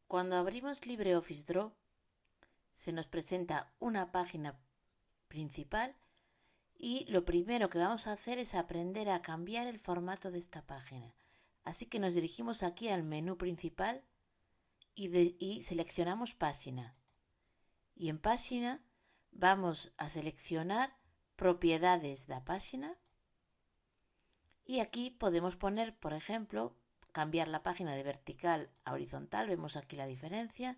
Cuando abrimos LibreOffice Draw, se nos presenta una página principal y lo primero que vamos a hacer es aprender a cambiar el formato de esta página. Así que nos dirigimos aquí al menú principal y seleccionamos página. Y en página vamos a seleccionar propiedades de la página y aquí podemos poner, por ejemplo, cambiar la página de vertical a horizontal, vemos aquí la diferencia,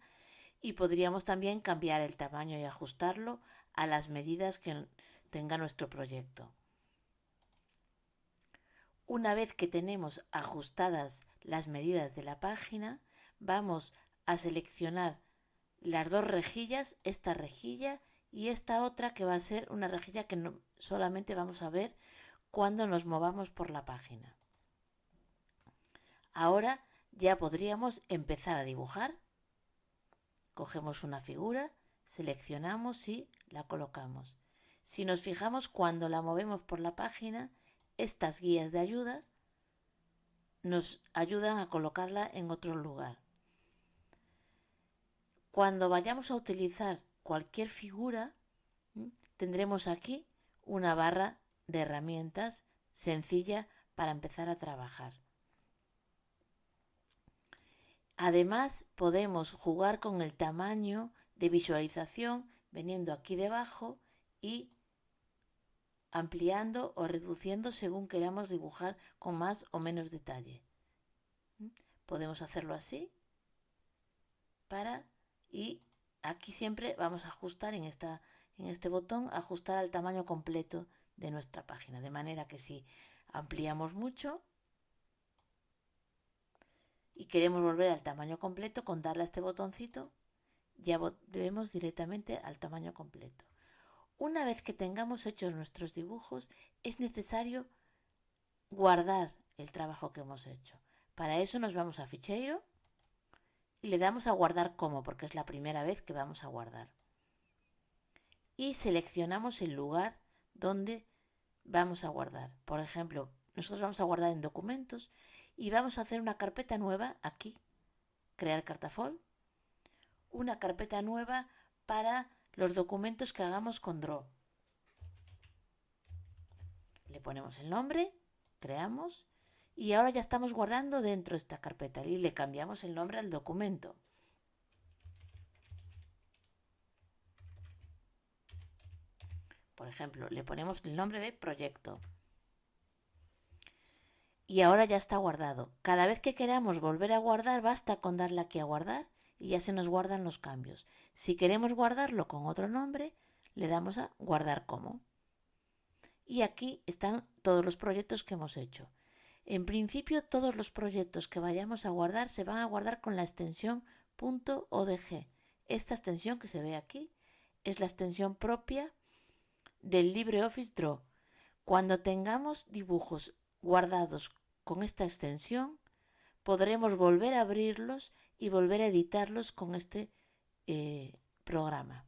y podríamos también cambiar el tamaño y ajustarlo a las medidas que tenga nuestro proyecto. Una vez que tenemos ajustadas las medidas de la página, vamos a seleccionar las dos rejillas, esta rejilla y esta otra que va a ser una rejilla que solamente vamos a ver cuando nos movamos por la página. Ahora ya podríamos empezar a dibujar. Cogemos una figura, seleccionamos y la colocamos. Si nos fijamos cuando la movemos por la página, estas guías de ayuda nos ayudan a colocarla en otro lugar. Cuando vayamos a utilizar cualquier figura, tendremos aquí una barra de herramientas sencilla para empezar a trabajar. Además, podemos jugar con el tamaño de visualización viniendo aquí debajo y ampliando o reduciendo según queramos dibujar con más o menos detalle. Podemos hacerlo así y aquí siempre vamos a ajustar en este botón, ajustar al tamaño completo de nuestra página, de manera que si ampliamos mucho y queremos volver al tamaño completo, con darle a este botoncito ya volvemos directamente al tamaño completo. Una vez que tengamos hechos nuestros dibujos, es necesario guardar el trabajo que hemos hecho. Para eso nos vamos a Ficheiro y le damos a guardar como, porque es la primera vez que vamos a guardar. Y seleccionamos el lugar donde vamos a guardar. Por ejemplo, nosotros vamos a guardar en documentos y vamos a hacer una carpeta nueva aquí. Crear cartafol. Una carpeta nueva para los documentos que hagamos con Draw. Le ponemos el nombre, creamos y ahora ya estamos guardando dentro de esta carpeta y le cambiamos el nombre al documento. Por ejemplo, le ponemos el nombre de proyecto. Y ahora ya está guardado. Cada vez que queramos volver a guardar, basta con darle aquí a guardar y ya se nos guardan los cambios. Si queremos guardarlo con otro nombre, le damos a guardar como. Y aquí están todos los proyectos que hemos hecho. En principio, todos los proyectos que vayamos a guardar se van a guardar con la extensión .odg. Esta extensión que se ve aquí es la extensión propia del LibreOffice Draw. Cuando tengamos dibujos guardados con esta extensión, podremos volver a abrirlos y volver a editarlos con este programa.